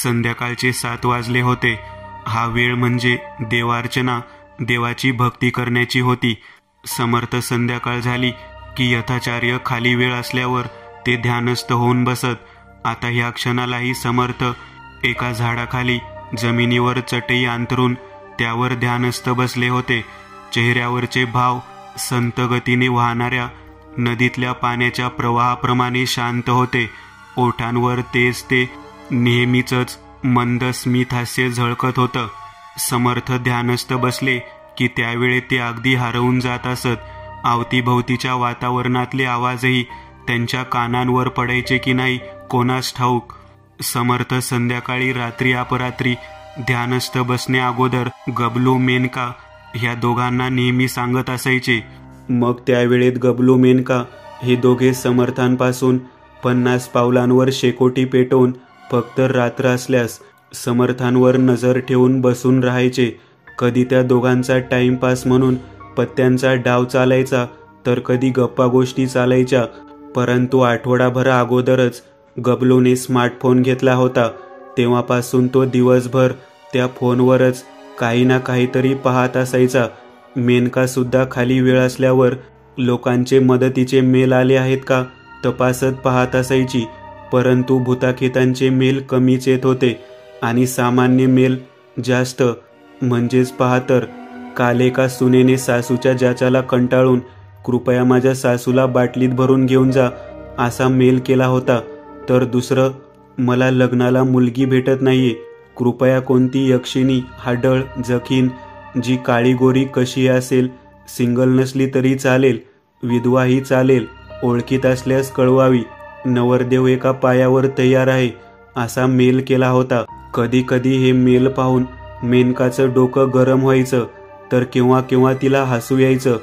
संध्याकाळचे 7 वाजले होते. हा वेळ म्हणजे देवार्चना, देवाची भक्ती करण्याची होती. समर्थ संध्याकाळ झाली की यथाचार्य खाली वेळ असल्यावर ते ध्यानस्थ होऊन बसत. आता ह्या क्षणालाही समर्थ एका झाडाखाली जमिनीवर चटई अंथरून त्यावर ध्यानस्थ बसले होते. चेहऱ्यावरचे भाव संत गतीने वाहणाऱ्या नदीतल्या पाण्याच्या प्रवाहाप्रमाणे शांत होते. ओठांवर तेच ते नेहमीचंच मंद स्मित हास्य झळकत होतं. समर्थ ध्यानस्थ बसले की त्यावेळी ते अगदी हरवून जात असत. अवतीभोवतीच्या वातावरणातले आवाजही त्यांच्या कानांवर पडायचे की नाही कोणास ठाऊक. समर्थ संध्याकाळी रात्री अपरात्री ध्यानस्थ बसणे अगोदर गबलू, मेनका ह्या दोघांना नेहमी सांगत असायचे. मग त्यावेळेत गबलू, मेनका हे दोघे समर्थांपासून 50 पावलांवर शेकोटी पेटवून फक्त रात्र असल्यास समर्थांवर नजर ठेवून बसून राहायचे. कधी त्या दोघांचा टाइमपास म्हणून पत्त्यांचा डाव चालायचा तर कधी गप्पा गोष्टी चालायच्या. परंतु आठवडाभर अगोदरच गबलूने स्मार्टफोन घेतला होता. तेव्हापासून तो दिवसभर त्या फोनवरच काही ना काहीतरी पाहत असायचा. मेनका सुद्धा खाली वेळ असल्यावर लोकांचे मदतीचे मेल आले आहेत का तपासत पाहत असायची. परंतु भूताखेतांचे मेल कमीच येत होते आणि सामान्य मेल जास्त. म्हणजेच पहा तर, काल एका सुनेने सासूच्या जाचाला कंटाळून कृपया माझ्या सासूला बाटलीत भरून घेऊन जा असा मेल केला होता. तर दुसरं, मला लग्नाला मुलगी भेटत नाहीये, कृपया कोणती यक्षिणी, हाडळ, जखीन, जी काळी गोरी कशी असेल, सिंगल नसली तरी चालेल, विधवाही चालेल, ओळखीत असल्यास कळवावी, नवरदेव एका पायावर तयार आहे असा मेल केला होता. कधी कधी हे मेल पाहून मेनकाचं डोकं गरम व्हायचं तर केव्हा केव्हा तिला हसू यायचं.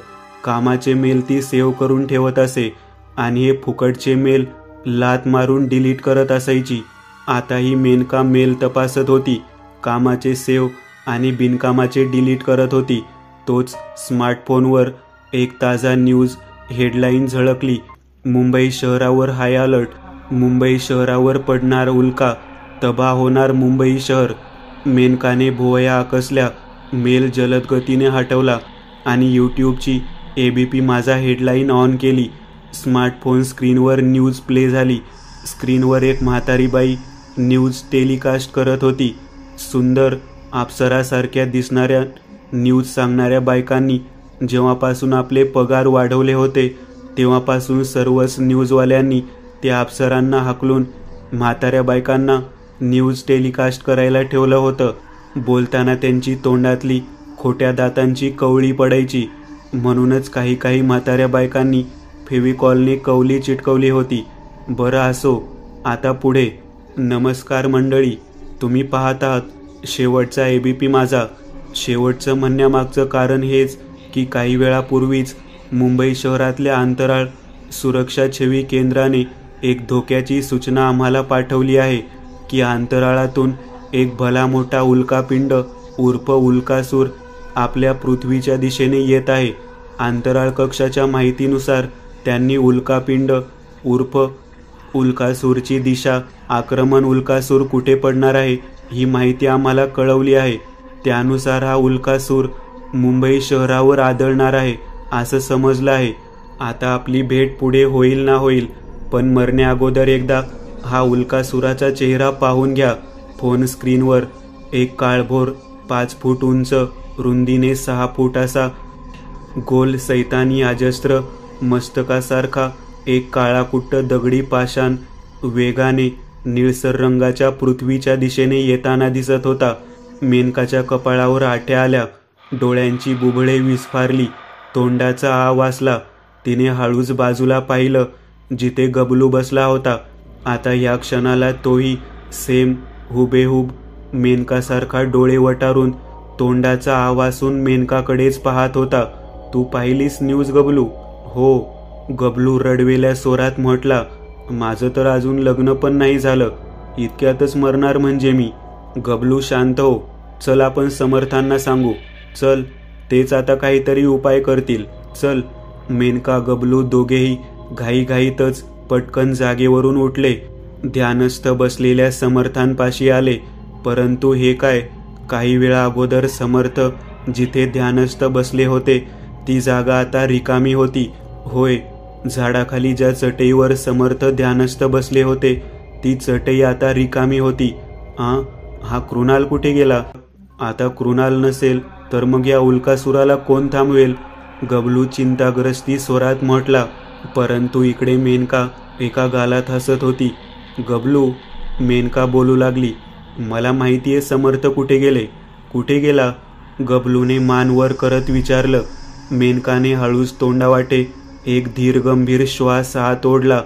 कामाचे मेल ती सेव्ह करून ठेवत असे आणि हे फुकटचे मेल लात मारून डिलीट करत असायची. आता ही मेनका मेल तपासत होती, कामाचे सेव्ह आणि बिनकामाचे डिलीट करत होती. तोच स्मार्टफोनवर एक ताजा न्यूज हेडलाईन झळकली. मुंबई शहरावर हाय अलर्ट, मुंबई शहरावर पडणार उल्का, तबाह होणार मुंबई शहर. मेनकाने भुवया आकसल्या. मेल जलद गतीने हटवला आणि यूट्यूबची ABP माझा हेडलाईन ऑन केली. स्मार्टफोन स्क्रीनवर न्यूज प्ले झाली. स्क्रीनवर एक म्हातारी बाई न्यूज टेलिकास्ट करत होती. सुंदर अप्सरासारख्या दिसणाऱ्या न्यूज सांगणाऱ्या बायकांनी जेव्हापासून आपले पगार वाढवले होते तेव्हापासून सर्वच न्यूजवाल्यांनी त्या अप्सरांना हाकलून म्हाताऱ्या बायकांना न्यूज टेलिकास्ट करायला ठेवलं होतं. बोलताना त्यांची तोंडातली खोट्या दातांची कवळी पडायची. म्हणूनच काही काही म्हाताऱ्या बायकांनी फेविकॉलने कवली चिटकवली होती. बरं असो, आता पुढे. नमस्कार मंडळी, तुम्ही पाहत आहात शेवटचा ABP माझा. शेवटचं म्हणण्यामागचं कारण हेच की काही वेळापूर्वीच मुंबई शहरातल्या अंतराळ सुरक्षा छेवी केंद्राने एक धोक्याची सूचना आम्हाला पाठवली आहे की अंतराळातून एक भला मोठा उल्कापिंड उर्फ उल्कासूर आपल्या पृथ्वीच्या दिशेने येत आहे. अंतराळ कक्षाच्या माहितीनुसार त्यांनी उल्कापिंड उर्फ उल्कासूरची दिशा, आक्रमण उल्कासूर कुठे पडणार आहे ही माहिती आम्हाला कळवली आहे. त्यानुसार हा उल्कासूर मुंबई शहरावर आदळणार आहे असं समजलं आहे. आता आपली भेट पुढे होईल ना होईल, पण मरण्या अगोदर एकदा हा उल्कासुराचा चेहरा पाहून घ्या. फोन स्क्रीनवर एक काळभोर 5 फूट उंच, रुंदीने 6 फूट असा गोल सैतानी अजस्त्र मस्तकासारखा एक काळाकुट्ट दगडी पाषाण वेगाने निळसर रंगाच्या पृथ्वीच्या दिशेने येताना दिसत होता. मेनकाच्या कपाळावर आठ्या आल्या, डोळ्यांची बुबळे विस्फारली, तोंडाचा आ वासला. तिने हळूच बाजूला पाहिलं जिथे गबलू बसला होता. आता या क्षणाला तोही सेम हुबेहूब मेनकासारखा डोळे वटारून तोंडाचा आ वासून मेनकाकडेच पाहत होता. तू पाहिलीस न्यूज गबलू? हो, गबलू रडवेल्या स्वरात म्हटला. माझं तर अजून लग्न पण नाही झालं, इतक्यातच मरणार म्हणजे मी. गबलू शांत हो, चल आपण समर्थांना सांगू, चल, तेच आता काहीतरी उपाय करतील, चल. मेनका गबलू दोघेही घाईघाईतच पटकन जागेवरून उठले. ध्यानस्थ बसलेल्या समर्थांपाशी आले. परंतु हे काय, काही वेळा अगोदर समर्थ जिथे ध्यानस्थ बसले होते ती जागा आता रिकामी होती. होय, झाडाखाली ज्या चटईवर समर्थ ध्यानस्थ बसले होते ती चटई आता रिकामी होती. हा कृणाल कुठे गेला? आता कृणाल नसेल तर मग या उल्कासुराला कोण थांबवेल? गबलू चिंताग्रस्ती स्वरात म्हटला. परंतु इकडे मेनका एका गालात हसत होती. गबलू, मेनका बोलू लागली, मला माहितीये समर्थ कुठे गेले. कुठे गेला? गबलूने मान वर करत विचारलं. मेनकाने हळूच तोंडावाटे एक धीर गंभीर श्वास आत ओढला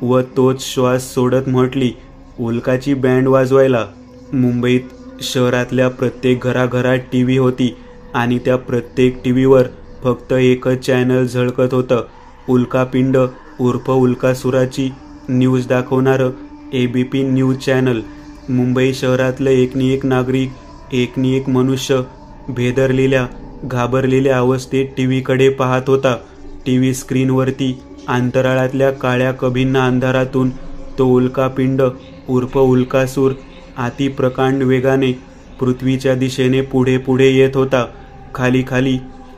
व तोच श्वास सोडत म्हटली, उल्काची बँड वाजवायला. मुंबईत शहरातल्या प्रत्येक घराघरात टीव्ही होती आणि त्या प्रत्येक टीव्हीवर फक्त एकच चॅनल झळकत होतं, उल्कापिंड उर्फ उल्कासुराची न्यूज दाखवणारं ABP न्यूज चॅनल. मुंबई शहरातलं एकनी एक नागरिक, एकनी एक मनुष्य भेदरलेल्या घाबरलेल्या अवस्थेत टीव्हीकडे पाहत होता. टीव्ही स्क्रीनवरती अंतराळातल्या काळ्या कभिन्न अंधारातून तो उल्कापिंड उर्फ उल्कासूर अति प्रकांड वेगाने पृथ्वीच्या दिशेने पुढे पुढे येत होता. खाली खाली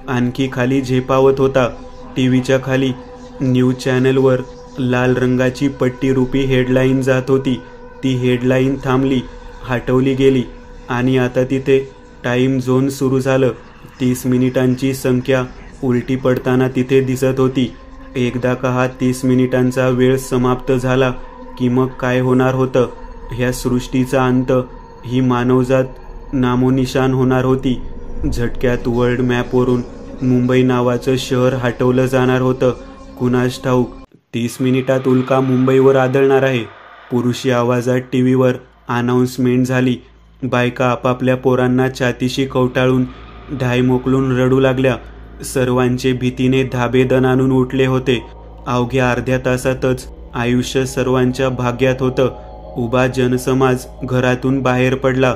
आणखी खाली झेपावत होता. टीव्हीच्या खाली न्यूज चॅनलवर लाल रंगाची पट्टीरूपी हेडलाईन जात होती. ती हेडलाईन थांबली, हटवली गेली आणि आता तिथे टाईम झोन सुरू झालं. 30 मिनिटांची संख्या उलटी पडताना तिथे दिसत होती. एकदा का हा 30 मिनिटांचा वेळ समाप्त झाला की मग काय होणार होतं? ह्या सृष्टीचा अंत, ही मानवजात नामोनिशान होणार होती. झटक्यात वर्ल्ड मॅपवरून मुंबई नावाचं शहर हटवलं जाणार होतं. कुणास ठाऊक 30 मिनिटात उल्का मुंबईवर आदळणार आहे. पुरुषी आवाजात टीव्हीवर अनाउन्समेंट झाली. बायका आपापल्या पोरांना छातीशी कवटाळून ढाय मोकलून रडू लागल्या. सर्वांचे भीतीने धाबे दणाणून उठले होते. अवघ्या अर्ध्या तासातच आयुष्य सर्वांच्या भाग्यात होतं. उभा जनसमाज घरातून बाहेर पडला.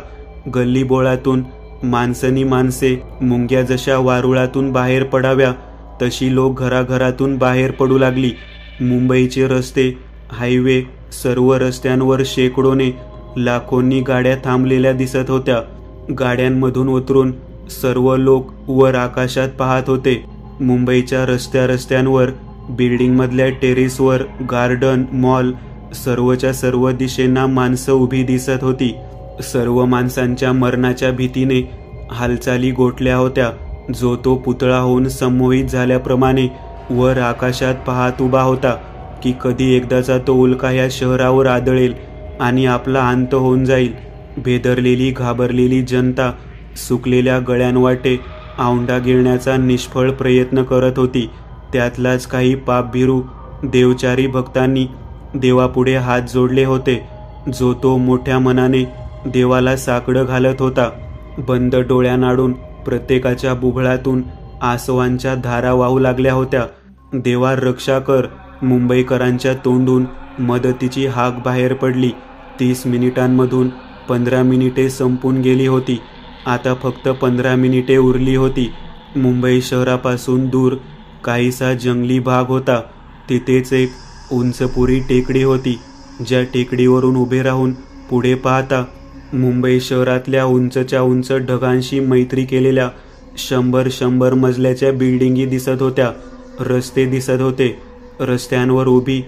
गल्लीबोळातून माणसनी माणसे मुंग्या जशा वारुळातून बाहेर पडाव्या तशी लोक घराघरातून बाहेर पडू लागली. मुंबईचे रस्ते, हायवे, सर्व रस्त्यांवर शेकडोने लाखोंनी गाड्या थांबलेल्या दिसत होत्या. गाड्यांमधून उतरून सर्व लोक वर आकाशात पाहत होते. मुंबईच्या रस्त्यांवर, बिल्डिंगमधल्या टेरेसवर, गार्डन, मॉल, सर्वच्या सर्व दिशेंना माणसं उभी दिसत होती. सर्व माणसांच्या मरणाच्या भीतीने हालचाली गोठल्या होत्या. जो तो पुतळा होऊन संमोहित झाल्याप्रमाणे वर आकाशात पाहत उभा होता की कधी एकदाचा तो उल्का या शहरावर आदळेल आणि आपला अंत होऊन जाईल. भेदरलेली घाबरलेली जनता सुकलेल्या गळ्यांवाटे औंढा गिळण्याचा निष्फळ प्रयत्न करत होती. त्यातलाच काही पापभिरू देवचारी भक्तांनी देवापुढे हात जोडले होते. जो तो मोठ्या मनाने देवाला साकडं घालत होता. बंद डोळ्यानाडून प्रत्येकाच्या बुभळातून आसवांच्या धारा वाहू लागल्या होत्या. देवा रक्षा कर. मुंबईकरांच्या तोंडून मदतीची हाक बाहेर पडली. 30 मिनिटांमधून 15 मिनिटे संपून गेली होती. आता फक्त 15 मिनिटे उरली होती. मुंबई शहरापासून दूर काहीसा जंगली भाग होता. तिथेच एक उंचपुरी टेकडी होती. ज्या टेकडीवरून उभे राहून पुढे पाहता मुंबई शहरातल्या उंचच्या उंच ढगांशी मैत्री केलेल्या 100 मजल्याच्या बिल्डिंगी दिसत होत्या. रस्ते दिसत होते. रस्त्यांवर उभी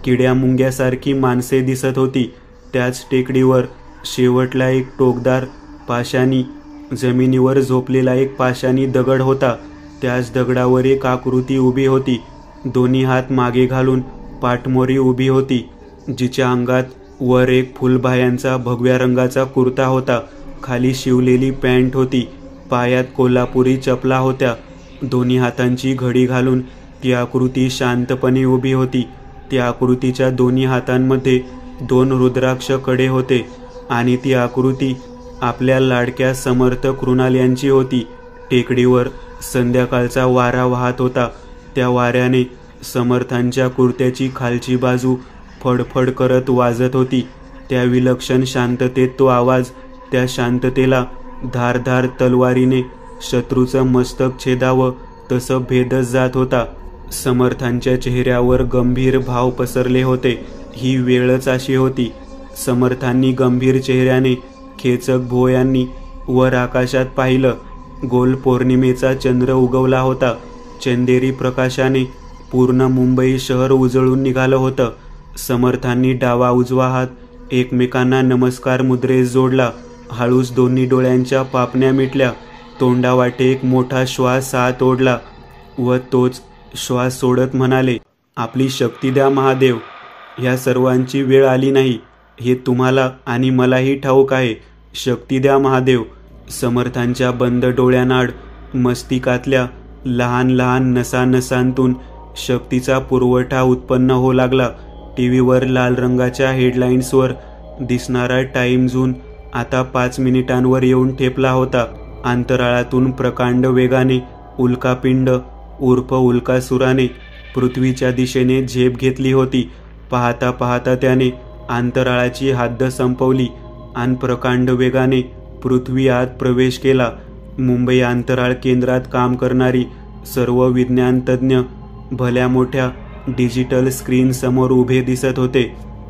किड्या मुंग्यासारखी माणसे दिसत होती. त्याच टेकडीवर शेवटला एक टोकदार पाषाणी, जमिनीवर झोपलेला एक पाषाणी दगड होता. त्याच दगडावर एक आकृती उभी होती. दोन्ही हात मागे घालून पाठमोरी उभी होती. जिच्या अंगात वर एक फुलबाह्यांचा भगव्या रंगाचा कुर्ता होता. खाली शिवलेली पॅन्ट होती. पायात कोल्हापुरी चपला होत्या. दोन्ही हातांची घडी घालून ती आकृती शांतपणे उभी होती. त्या आकृतीच्या दोन्ही हातांमध्ये 2 रुद्राक्ष कडे होते आणि ती आकृती आपल्या लाडक्या समर्थ कृणाल यांची होती. टेकडीवर संध्याकाळचा वारा वाहत होता. त्या वाऱ्याने समर्थांच्या कुर्त्याची खालची बाजू फडफड करत वाजत होती. त्या विलक्षण शांततेत तो आवाज त्या शांततेला धारधार तलवारीने शत्रूचं मस्तक छेदावं तसं भेदच जात होता. समर्थांच्या चेहऱ्यावर गंभीर भाव पसरले होते. ही वेळच अशी होती. समर्थांनी गंभीर चेहऱ्याने खेचक भुवयांनी वर आकाशात पाहिलं. गोल पौर्णिमेचा चंद्र उगवला होता. चंदेरी प्रकाशाने पूर्ण मुंबई शहर उजळून निघालं होतं. समर्थांनी डावा उजवा हात एकमेकांना नमस्कार मुद्रेस जोडला. हळूच दोन्ही डोळ्यांच्या पापण्या मिटल्या. तोंडावाटे एक मोठा श्वास आत ओढला व तोच श्वास सोडत म्हणाले, आपली शक्ती द्या महादेव. ह्या सर्वांची वेळ आली नाही हे तुम्हाला आणि मलाही ठाऊक आहे. शक्ती द्या महादेव. समर्थांच्या बंद डोळ्यांआड मस्तिकातल्या लहान लहान नसानसांतून शक्तीचा पुरवठा उत्पन्न होऊ लागला. टीव्हीवर लाल रंगाच्या हेडलाईन्सवर दिसणारा टाइम झोन आता 5 मिनिटांवर येऊन ठेपला होता. अंतराळातून प्रकांड वेगाने उल्कापिंड उर्फ उल्कासुराने पृथ्वीच्या दिशेने झेप घेतली होती. पाहता पाहता त्याने अंतराळाची हद्द संपवली आणि प्रकांड वेगाने पृथ्वी आत प्रवेश केला. मुंबई अंतराळ केंद्रात काम करणारी सर्व विज्ञान तज्ज्ञ भल्या मोठ्या डिजिटल स्क्रीन समोर उभे दिसत होते.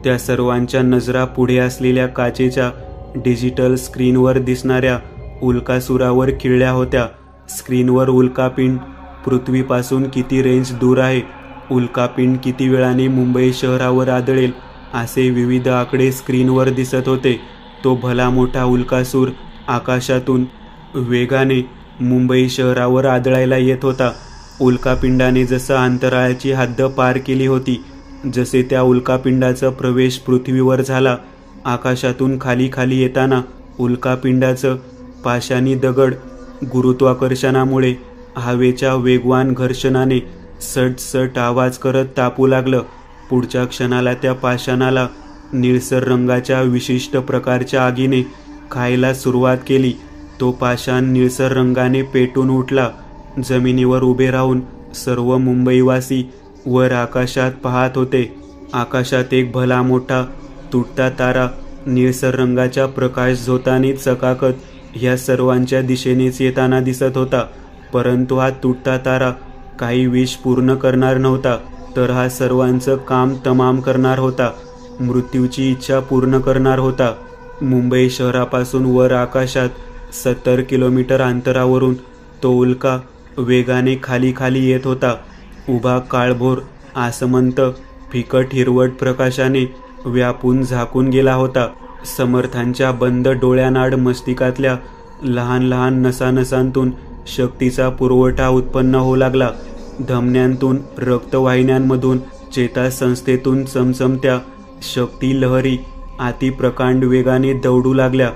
त्या सर्वांच्या नजरा पुढे असलेल्या काचेच्या डिजिटल स्क्रीनवर दिसणाऱ्या उल्कासुरावर खिळल्या होत्या. स्क्रीनवर उल्कापिंड पृथ्वीपासून किती रेंज दूर आहे, उल्कापिंड किती वेळाने मुंबई शहरावर आदळेल असे विविध आकडे स्क्रीनवर दिसत होते. तो भला मोठा उल्कासूर आकाशातून वेगाने मुंबई शहरावर आदळायला येत होता. उल्कापिंडाने जसं अंतराळाची हद्द पार केली होती, जसे त्या उल्कापिंडाचा प्रवेश पृथ्वीवर झाला. आकाशातून खाली खाली येताना उल्कापिंडाचं पाषाणी दगड गुरुत्वाकर्षणामुळे हवेच्या वेगवान घर्षणाने सट आवाज करत तापू लागलं. पुढच्या क्षणाला त्या पाषाणाला निळसर रंगाच्या विशिष्ट प्रकारच्या आगीने खायला सुरुवात केली. तो पाषाण निळसर रंगाने पेटून उठला. जमिनीवर उभे राहून सर्व मुंबईवासी वर आकाशात पाहत होते. आकाशात एक भला मोठा तुटता तारा निळसर रंगाच्या प्रकाश झोताने चकाकत ह्या सर्वांच्या दिशेनेच येताना दिसत होता. परंतु हा तुटता तारा काही विश पूर्ण करणार नव्हता, तर हा सर्वांचं काम तमाम करणार होता. मृत्यूची इच्छा पूर्ण करणार होता. मुंबई शहरापासून वर आकाशात 70 किलोमीटर अंतरावरून तो उल्का वेगाने खाली खाली येत होता. उभा काळभोर आसमंत फिकट हिरवट प्रकाशाने व्यापून झाकून गेला होता. समर्थांच्या बंद डोळ्यांआड मस्तिकातल्या लहान लहान नसानसांतून शक्तीचा पुरवठा उत्पन्न होऊ लागला. धमन्यांतून रक्तवाहिन्यांमधून चेतासंस्थेतून चमचमत्या शक्ती लहरी अतिप्रकांड वेगाने दौडू लागल्या.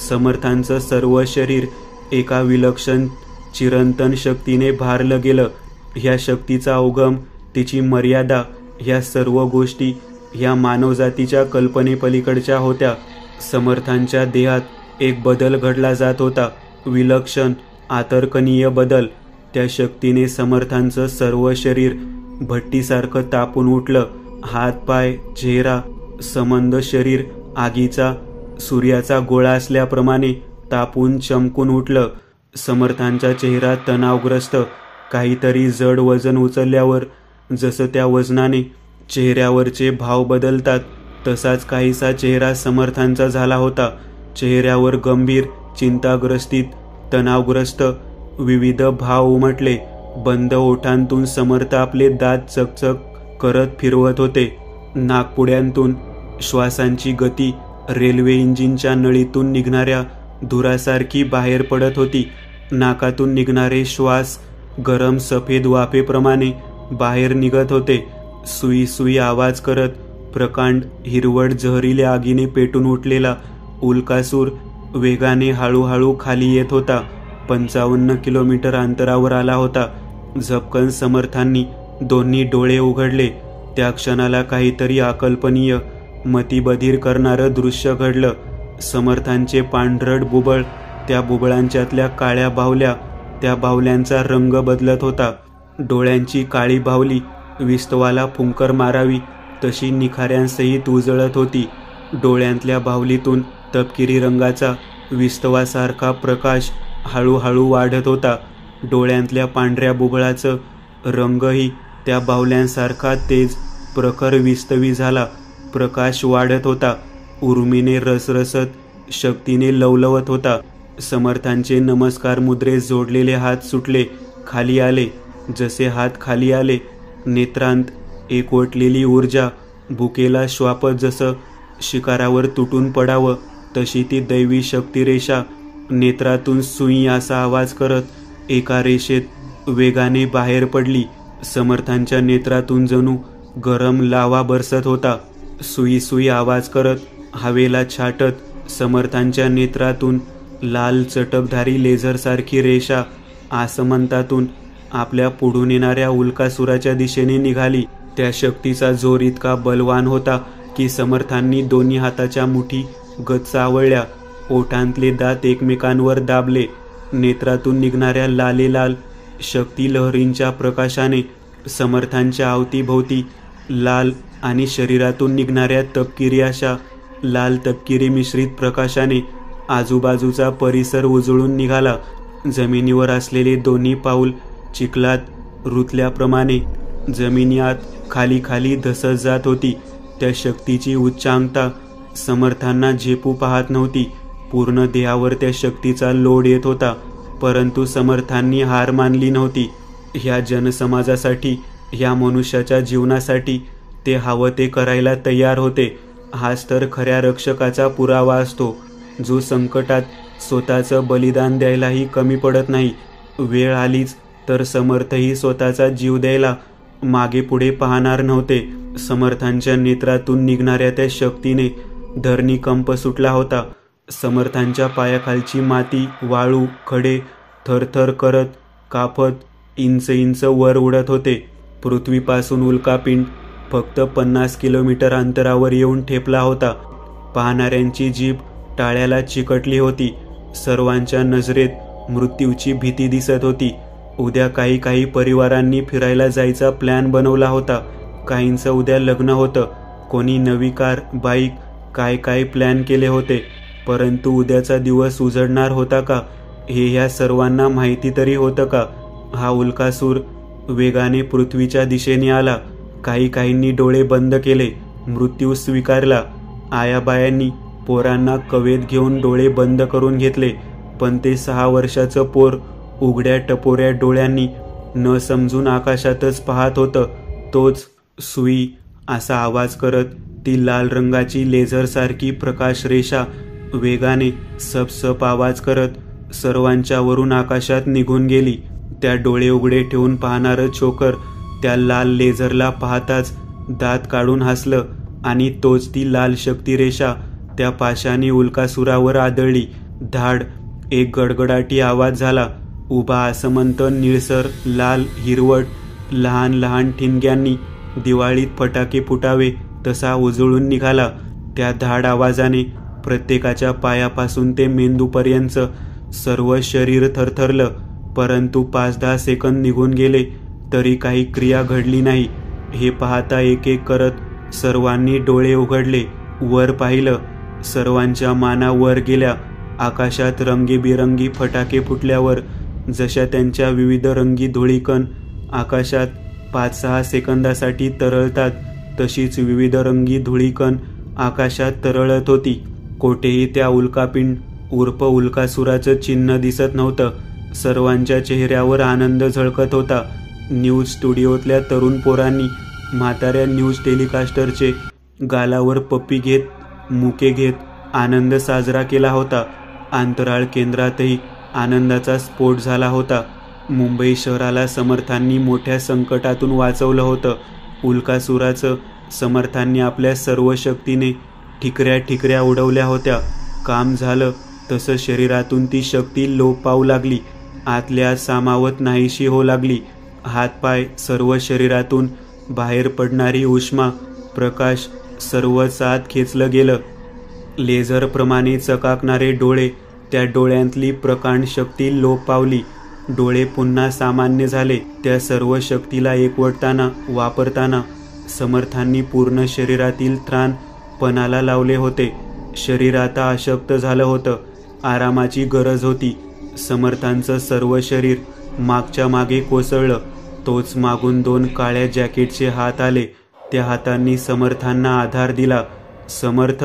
समर्थांचं सर्व शरीर एका विलक्षण चिरंतन शक्तीने भारलं गेलं. ह्या शक्तीचा उगम, तिची मर्यादा, ह्या सर्व गोष्टी ह्या मानवजातीच्या कल्पनेपलीकडच्या होत्या. समर्थांच्या देहात एक बदल घडला जात होता, विलक्षण आतर्कनीय बदल. त्या शक्तीने समर्थांचं सर्व शरीर भट्टीसारखं तापून उठलं. हात पाय चेहरा संबंध शरीर आगीचा सूर्याचा गोळा असल्याप्रमाणे तापून चमकून उठलं. समर्थांचा चेहरा तणावग्रस्त, काहीतरी जड वजन उचलल्यावर जसं त्या वजनाने चेहऱ्यावरचे भाव बदलतात, तसाच काहीसा चेहरा समर्थांचा झाला होता. चेहऱ्यावर गंभीर, चिंताग्रस्तीत, तणावग्रस्त विविध भाव उमटले. बंद ओठांतून समर्थ आपले दात चकचक करत फिरवत होते. नाकपुड्यांतून श्वासांची गती रेल्वे इंजिनच्या नळीतून निघणाऱ्या धुरासारखी बाहेर पडत होती. नाकातून निघणारे श्वास गरम सफेद वाफेप्रमाणे बाहेर निघत होते. सुई सुई आवाज करत प्रकांड हिरवट जहरील्या आगीने पेटून उठलेला उल्कासूर वेगाने हळूहळू खाली येत होता. 55 किलोमीटर अंतरावर आला होता. झपकन समर्थांनी दोन्ही डोळे उघडले. त्या क्षणाला काहीतरी अकल्पनीय, मतिबधीर करणारं दृश्य घडलं. समर्थांचे पांढरट बुबळ, त्या बुबळांच्यातल्या काळ्या बाहुल्या, त्या बाहुल्यांचा रंग बदलत होता. डोळ्यांची काळी बाहुली विस्तवाला फुंकर मारावी तशी निखाऱ्यांसहित उजळत होती. डोळ्यांतल्या बाहुलीतून तपकिरी रंगाचा विस्तवासारखा प्रकाश हळूहळू वाढत होता. डोळ्यांतल्या पांढऱ्या बुबळाचं रंगही त्या बाहुल्यांसारखा तेज प्रखर विस्तवी झाला. प्रकाश वाढत होता. उर्मीने रसरसत शक्तीने लवलवत होता. समर्थांचे नमस्कार मुद्रेस जोडलेले हात सुटले, खाली आले. जसे हात खाली आले, नेत्रांत एकवटलेली ऊर्जा भुकेला श्वापत जसं शिकारावर तुटून पडावं तशी ती दैवी शक्तिरेषा नेत्रातून सुई असा आवाज करत एका रेषेत वेगाने बाहेर पडली. समर्थांच्या नेत्रातून जणू गरम लावा बरसत होता. सुई सुई आवाज करत हवेला छाटत समर्थांच्या नेत्रातून लाल चटकधारी लेझरसारखी रेषा आसमंतातून आपल्या पुढून येणाऱ्या उल्कासुराच्या दिशेने निघाली. त्या शक्तीचा जोर इतका बलवान होता की समर्थांनी दोन्ही हाताच्या मुठी गच्च आवळल्या. ओठांतले दात एकमेकांवर दाबले. नेत्रातून निघणाऱ्या लालेलाल शक्ती लहरींच्या प्रकाशाने समर्थांच्या अवतीभोवती लाल आणि शरीरातून निघणाऱ्या तपकिरी अशा लाल तपकिरी मिश्रित प्रकाशाने आजूबाजूचा परिसर उजळून निघाला. जमिनीवर असलेले दोन्ही पाऊल चिखलात रुतल्याप्रमाणे जमिनी आत खाली खाली धसत जात होती. त्या शक्तीची उच्चांकता समर्थांना झेपू पाहत नव्हती. पूर्ण देहावर त्या शक्तीचा लोड येत होता, परंतु समर्थांनी हार मानली नव्हती. ह्या जनसमाजासाठी, ह्या मनुष्याच्या जीवनासाठी ते हवं ते करायला तयार होते. हाच तर खऱ्या रक्षकाचा पुरावा असतो, जो संकटात स्वतःचं बलिदान द्यायलाही कमी पडत नाही. वेळ आलीच तर समर्थही स्वतःचा जीव द्यायला मागे पुढे पाहणार नव्हते. समर्थांच्या नेत्रातून निघणाऱ्या त्या शक्तीने धरणीकंप सुटला होता. समर्थांच्या पायाखालची माती, वाळू, खडे थरथर करत कापत इंच इंच वर उडत होते. पृथ्वीपासून उल्कापिंड फक्त 50 किलोमीटर अंतरावर येऊन ठेपला होता. पाहणाऱ्यांची जीभ टाळ्याला चिकटली होती. सर्वांच्या नजरेत मृत्यूची भीती दिसत होती. उद्या काही परिवारांनी फिरायला जायचा प्लॅन बनवला होता. काहींचं उद्या लग्न होतं. कोणी नवी कार, बाईक, काय प्लॅन केले होते. परंतु उद्याचा दिवस उजडणार होता का हे ह्या सर्वांना माहिती तरी होतं का? हा उल्कासूर वेगाने पृथ्वीच्या दिशेने आला. काहींनी डोळे बंद केले, मृत्यू स्वीकारला. आयाबायांनी पोरांना कवेत घेऊन डोळे बंद करून घेतले. पण ते 6 वर्षाचं पोर उघड्या टपोऱ्या डोळ्यांनी न समजून आकाशातच पाहत होतं. तोच सुई असा आवाज करत ती लाल रंगाची लेझरसारखी प्रकाश रेषा वेगाने सपसप आवाज करत सर्वांच्या वरून आकाशात निघून गेली. त्या डोळे उघडे ठेवून पाहणारं चोकर त्या लाल लेझरला पाहताच दात काढून हसलं आणि तोच ती लाल शक्ती रेषा त्या पाशाने उल्कासुरावर आदळली. धाड एक गडगडाटी आवाज झाला. उभा आसमंत निळसर लाल हिरवट लहान लहान ठिणग्यांनी दिवाळीत फटाके फुटावे तसा उजळून निघाला. त्या धाड आवाजाने प्रत्येकाच्या पायापासून ते मेंदूपर्यंत सर्व शरीर थरथरलं. परंतु 5-10 सेकंद निघून गेले तरी काही क्रिया घडली नाही. हे पाहता एक एक करत सर्वांनी डोळे उघडले. वर पाहिलं. सर्वांच्या माना वर गेल्या. आकाशात रंगीबिरंगी फटाके फुटल्यावर जशा त्यांच्या विविध रंगी धुळीकण आकाशात 5-6 सेकंदासाठी तरळतात, तशीच विविध रंगी धुळीकण आकाशात तरळत होती. कोठेही त्या उल्कापिंड उर्फ उल्कासुराचं चिन्ह दिसत नव्हतं. सर्वांच्या चेहऱ्यावर आनंद झळकत होता. न्यूज स्टुडिओतल्या तरुण पोरांनी म्हाताऱ्या न्यूज टेलिकास्टरचे गालावर पप्पी घेत, मुके घेत आनंद साजरा केला होता. अंतराळ केंद्रातही आनंदाचा स्फोट झाला होता. मुंबई शहराला समर्थांनी मोठ्या संकटातून वाचवलं होतं. उल्कासुराचं समर्थांनी आपल्या सर्व शक्तीने ठिकऱ्या उडवल्या होत्या. काम झालं तसं शरीरातून ती शक्ती लोप पावू लागली. आतल्या सामावत नाहीशी होऊ लागली. हातपाय, सर्व शरीरातून बाहेर पडणारी उष्मा, प्रकाश सर्वच आत खेचलं गेलं. लेझरप्रमाणे चकाकणारे डोळे, त्या डोळ्यांतली प्रकांड शक्ती लोप पावली. डोळे पुन्हा सामान्य झाले. त्या सर्व शक्तीला एकवटताना, वापरताना समर्थांनी पूर्ण शरीरातील त्राण पणाला लावले होते. शरीर आता अशक्त झालं होतं. आरामाची गरज होती. समर्थांचं सर्व शरीर मागच्या मागे कोसळलं. तोच मागून 2 काळ्या जॅकेटचे हात आले. त्या हातांनी समर्थांना आधार दिला. समर्थ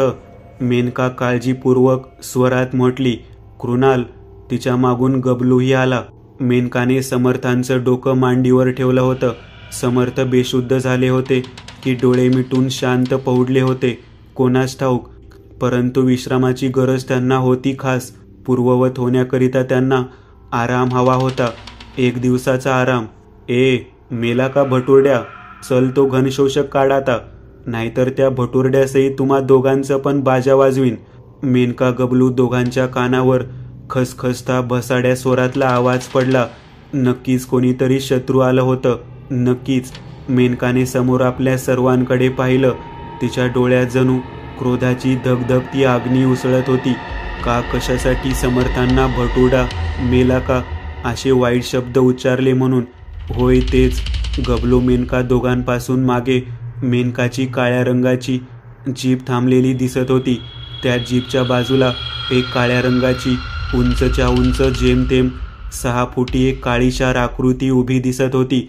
मेनका काळजीपूर्वक स्वरात म्हटली, "कृणाल." तिच्या मागून गबलूही आला. मेनकाने समर्थांचं डोकं मांडीवर ठेवलं होतं. समर्थ बेशुद्ध झाले होते की डोळे मिटून शांत पहुडले होते कोणास ठाऊक, परंतु विश्रामाची गरज त्यांना होती. खास पूर्ववत होण्याकरिता त्यांना आराम हवा होता, 1 दिवसाचा आराम. मेला का भटुरड्या? चल तो घनशोषक काढ आता, नाहीतर त्या भटुरड्यासही तुम्हा दोघांचं पण बाजा वाजवीन. मेनका गबलू दोघांच्या कानावर खसखसता भसाड्या स्वरातला आवाज पडला. नक्कीच कोणीतरी शत्रू आलं होतं, नक्कीच. मेनकाने समोर आपल्या सर्वांकडे पाहिलं. तिच्या डोळ्यात जणू क्रोधाची धगधगती अग्नी उसळत होती. का, कशासाठी समर्थांना भटुरडा, मेला का असे वाईट शब्द उच्चारले म्हणून? होय, तेच. गबलू मेनका दोघांपासून मागे मेनकाची काळ्या रंगाची जीप थांबलेली दिसत होती. त्या जीपच्या बाजूला एक काळ्या रंगाची उंचच्या उंच जेमतेम 6 फुटी एक काळीशार आकृती उभी दिसत होती.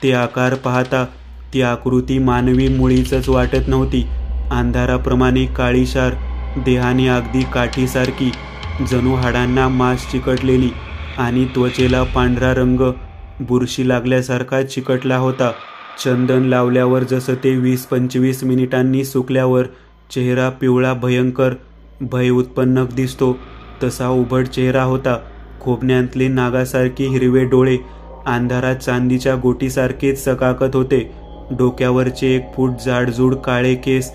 ते आकार पाहता ती आकृती मानवी मुळीच वाटत नव्हती. अंधाराप्रमाणे काळीशार, देहाने अगदी काठीसारखी, जणू हाडांना मांस चिकटलेली आणि त्वचेला पांढरा रंग बुरशी लागल्यासारखा चिकटला होता. चंदन लावल्यावर जसं ते 20-25 मिनिटांनी सुकल्यावर चेहरा पिवळा भयंकर भय उत्पन्नक दिसतो, तसा उभट चेहरा होता. खोबण्यातले नागासारखे हिरवे डोळे अंधारात चांदीच्या गोटीसारखे चकाकत होते. डोक्यावरचे 1 फूट जाडजूड काळे केस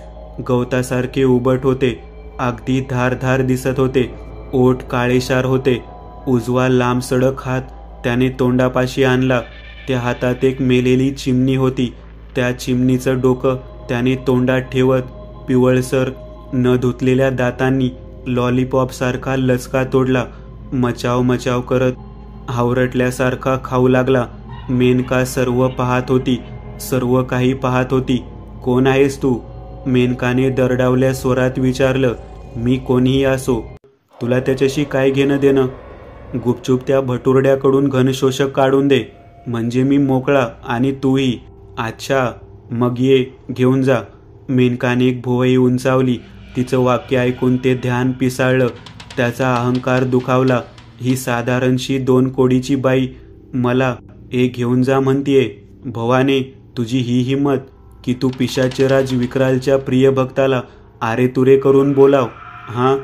गवतासारखे उबट होते, अगदी धारधार दिसत होते. ओठ काळेशार होते. उजवा लांब सडक हात त्याने तोंडापाशी आणला. त्या हातात एक मेलेली चिमणी होती. त्या चिमणीचं डोकं त्याने तोंडात ठेवत पिवळसर न धुतलेल्या दातांनी लॉलीपॉपसारखा लचका तोडला. मचाव मचाव करत हावरटल्यासारखा खाऊ लागला. मेनका सर्व पाहत होती, सर्व काही पाहत होती. "कोण आहेस तू?" मेनकाने दरडावल्या स्वरात विचारलं. "मी कोणीही असो, तुला त्याच्याशी काय घेणं देणं? गुपचूप त्या भटुरड्याकडून घनशोषक काढून दे, म्हणजे मी मोकळा आणि तूही." "अच्छा, मग ये, घेऊन जा." मेनकाने एक भुवई उंचावली. तिचं वाक्य ऐकून ते ध्यान पिसाळलं. त्याचा अहंकार दुखावला. ही साधारणशी 2 कोडीची बाई मला घेऊन जा म्हणतीये. भवाने, तुझी ही हिंमत की तू पिशाचराज विक्रालच्या प्रिय भक्ताला आरेतुरे करून बोलाव? हां,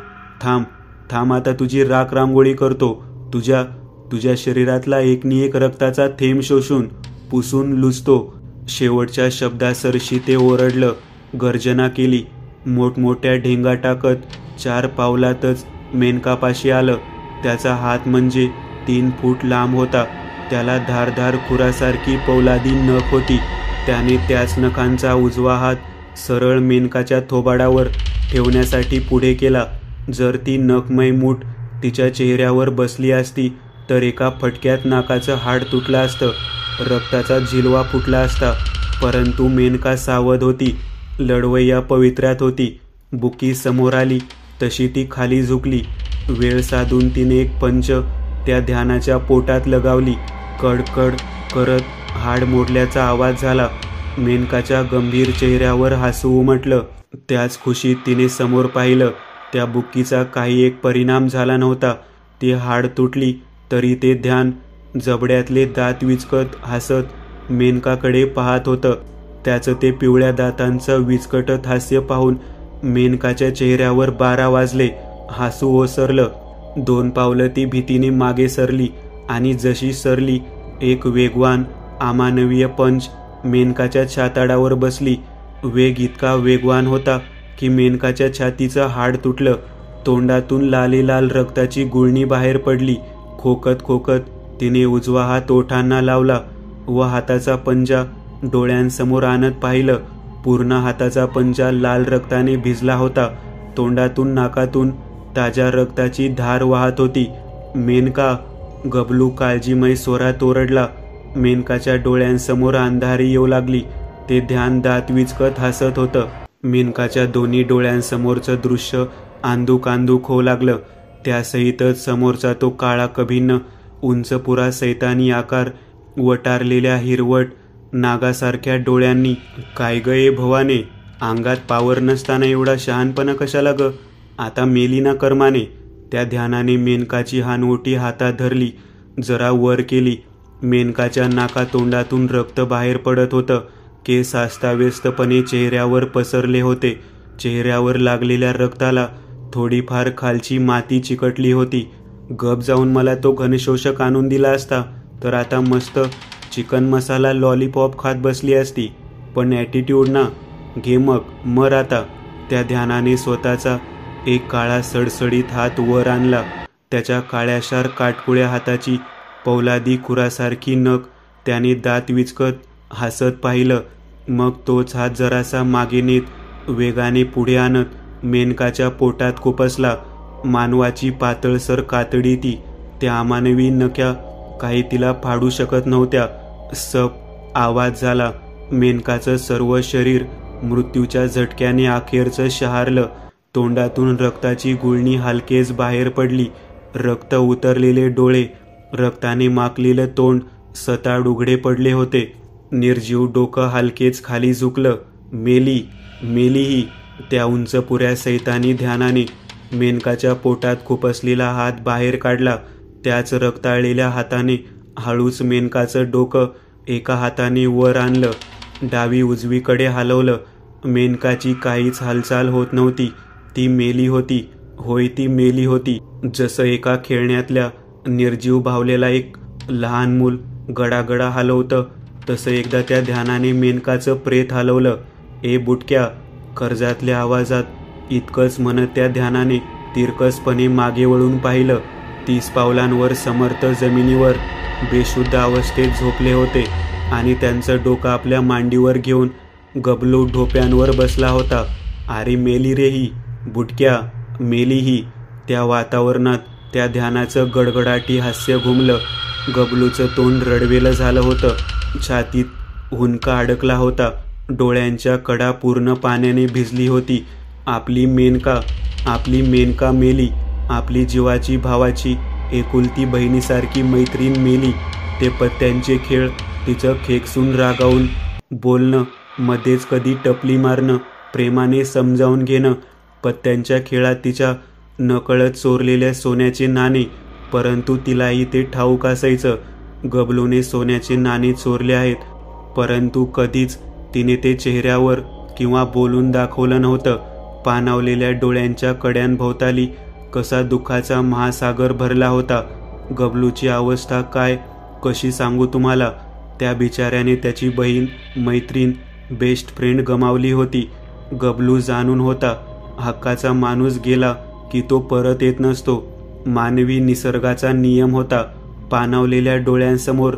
थांब आता तुझी राख रांगोळी करतो. तुझ्या शरीरातला एकनी एक रक्ताचा थेंब शोषून पुसून लुचतो." शेवटच्या शब्दासरशी ते ओरडलं, गर्जना केली. मोठमोठ्या ढेंगा टाकत 4 पावलातच मेनकापाशी आलं. त्याचा हात म्हणजे 3 फूट लांब होता. त्याला धारधार खुरासारखी पौलादी नख होती. त्याने त्याच नखांचा उजवा हात सरळ मेनकाच्या थोबाडावर ठेवण्यासाठी पुढे केला. जर ती नखमय मूठ तिच्या चेहऱ्यावर बसली असती तर एका फटक्यात नाकाचं हाड तुटलं असतं, रक्ताचा झिलवा फुटला असता. परंतु मेनका सावध होती, लढवय्या पवित्र्यात होती. बुकी समोर आली तशी ती खाली झुकली. वेळ साधून तिने एक पंच त्या ध्यानाच्या पोटात लगावली. कडकड करत हाड मोडल्याचा आवाज झाला. मेनकाच्या गंभीर चेहऱ्यावर हसू उमटलं. त्याच खुशीत तिने समोर पाहिलं. त्या बुक्कीचा काही एक परिणाम झाला नव्हता. ती हाड तुटली तरी ते ध्यान जबड्यातले दात विचकत हसत मेनकाकडे पाहत होतं. त्याचं ते पिवळ्या दातांचं विचकटत हास्य पाहून मेनकाच्या चेहऱ्यावर 12 वाजले. हसू ओसरलं. 2 पावलं ती भीतीने मागे सरली आणि जशी सरली एक वेगवान अमानवीय पंच मेनकाच्या छाताडावर बसली. वेग इतका वेगवान होता की मेनकाच्या छातीचं हाड तुटलं. तोंडातून लालेलाल रक्ताची गुळणी बाहेर पडली. खोकत खोकत तिने उजवा हात ओठांना लावला व हाताचा पंजा डोळ्यांसमोर आणत पाहिलं. पूर्ण हाताचा पंजा लाल रक्ताने भिजला होता. तोंडातून नाकातून ताज्या रक्ताची धार वाहत होती. "मेनका!" गबलू काळजीमय स्वरात ओरडला. मेनकाच्या डोळ्यांसमोर अंधारी येऊ लागली. ते ध्यान दात विचकत हसत होतं. मेनकाच्या दोन्ही डोळ्यांसमोरचं दृश्य आंदूक आंदूक होऊ लागलं. त्यासहितच समोरचा तो काळा कभिन्न उंचपुरा सैतानी आकार वटारलेल्या हिरवट नागासारख्या डोळ्यांनी. "काय ग भवाने, अंगात पावर नसताना एवढा शहाणपणा कशाला ग?" आता मेली ना कर्माने. त्या ध्यानाने मेनकाची हानवटी हातात धरली, जरा वर केली. मेनकाच्या नाकातोंडातून रक्त बाहेर पडत होतं. केस अस्ताव्यस्तपणे चेहऱ्यावर पसरले होते. चेहऱ्यावर लागलेल्या रक्ताला थोडीफार खालची माती चिकटली होती. गप जाऊन मला तो घनशोषक आणून दिला असता तर आता मस्त चिकन मसाला लॉलीपॉप खात बसली असती. पण ॲटिट्यूड ना. घे मग, मर आता. त्या ध्यानाने स्वतःचा एक काळा सडसडीत हात वर आणला. त्याच्या काळ्याशार काटकुळ्या हाताची पौलादी खुरासारखी नख त्याने दात विचकत हसत पाहिलं. मग तोच हात जरासा मागे नेत वेगाने पुढे आणत मेनकाच्या पोटात खुपसला. मानवाची पातळसर कातडी ती. त्या अमानवी नख्या काही तिला फाडू शकत नव्हत्या. सप आवाज झाला. मेनकाचं सर्व शरीर मृत्यूच्या झटक्याने अखेरचं शहारलं. तोंडातून रक्ताची गुळणी हलकेच बाहेर पडली. रक्त उतरलेले डोळे, रक्ताने माखलेलं तोंड सताड उघडे पडले होते. निर्जीव डोकं हलकेच खाली झुकलं. मेली, मेली ही. त्या उंचपुऱ्या सैतानी ध्यानाने मेनकाच्या पोटात खुपसलेला हात बाहेर काढला. त्याच रक्ताळलेल्या हाताने हळूच मेनकाचं डोकं एका हाताने वर आणलं. डावी उजवीकडे हलवलं. मेनकाची काहीच हालचाल होत नव्हती. ती मेली होती. होय, ती मेली होती. जसं एका खेळण्यातल्या निर्जीव भावलेला एक लहान मूल गडागडा हलवतं तसं एकदा त्या ध्यानाने मेनकाचं प्रेत हलवलं. ए बुटक्या, कर्जातल्या आवाजात इतकंच म्हणत त्या ध्यानाने तिरकसपणे मागे वळून पाहिलं. 30 पावलांवर समर्थ जमिनीवर बेशुद्ध अवस्थेत झोपले होते आणि त्यांचं डोकं आपल्या मांडीवर घेऊन गबलू ढोप्यांवर बसला होता. अरे मेली रे ही, बुटक्या, मेली ही. त्या वातावरणात त्या ध्यानाचं गडगडाटी हास्य घुमलं. गबलूचं तोंड रडवेलं झालं होतं. छातीत हुंदका अडकला होता. डोळ्यांच्या कडा पूर्ण पाण्याने भिजली होती. आपली मेनका मेली. आपली जीवाची भावाची एकुलती बहिणीसारखी मैत्रीण मेली. ते पत्त्यांचे खेळ, तिचं खेकसून रागावून बोलणं, मध्येच कधी टपली मारणं, प्रेमाने समजावून घेणं. पत्त्यांच्या खेळात तिच्या नकळत चोरलेल्या सोन्याचे नाणे. परंतु तिलाही ते ठाऊक असायचं, गबलूने सोन्याचे नाणे चोरले आहेत. परंतु कधीच तिने ते चेहऱ्यावर किंवा बोलून दाखवलं नव्हतं. पाणावलेल्या डोळ्यांच्या कड्यांभोवताली कसा दुःखाचा महासागर भरला होता. गबलूची अवस्था काय, कशी सांगू तुम्हाला. त्या बिचाऱ्याने त्याची बहीण, मैत्रीण, बेस्ट फ्रेंड गमावली होती. गबलू जाणून होता, हक्काचा माणूस गेला की तो परत येत नसतो. मानवी निसर्गाचा नियम होता. पाणावलेल्या डोळ्यांसमोर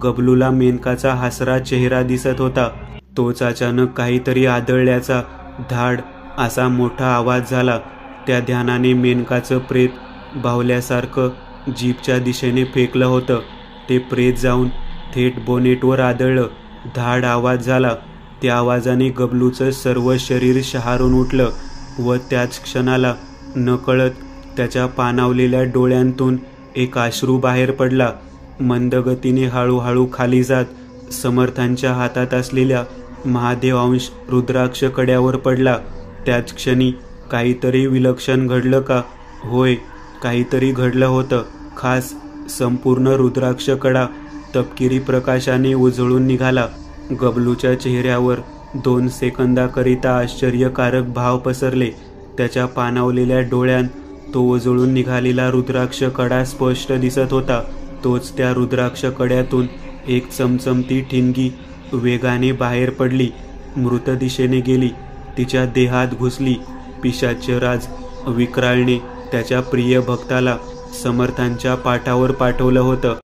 गबलूला मेनकाचा हसरा चेहरा दिसत होता. तोच अचानक काहीतरी आदळल्याचा धाड असा मोठा आवाज झाला. त्या ध्यानाने मेनकाचं प्रेत बाहुल्यासारखं जीपच्या दिशेने फेकलं होतं. ते प्रेत जाऊन थेट बोनेटवर आदळलं. धाड आवाज झाला. त्या आवाजाने गबलूचं सर्व शरीर शहारून उठलं व त्याच क्षणाला नकळत त्याच्या पाणावलेल्या डोळ्यांतून एक अश्रू बाहेर पडला. मंदगतीने हळूहळू खाली जात समर्थांच्या हातात असलेल्या महादेवांश रुद्राक्ष कड्यावर पडला. त्याच क्षणी काहीतरी विलक्षण घडलं का? होय, काहीतरी घडलं होतं. खास संपूर्ण रुद्राक्ष कडा तपकिरी प्रकाशाने उजळून निघाला. गबलूच्या चेहऱ्यावर 2 सेकंदाकरिता आश्चर्यकारक भाव पसरले. त्याच्या पाणावलेल्या डोळ्यांत तो उजळून निघालेला रुद्राक्ष कडा स्पष्ट दिसत होता. तोच त्या रुद्राक्ष कड्यातून एक चमचमती ठिणगी वेगाने बाहेर पडली. मृत दिशेने गेली. तिच्या देहात घुसली. पिशाच्यराज विक्राळने त्याच्या प्रिय भक्ताला समर्थांच्या पाठावर पाठवलं होतं.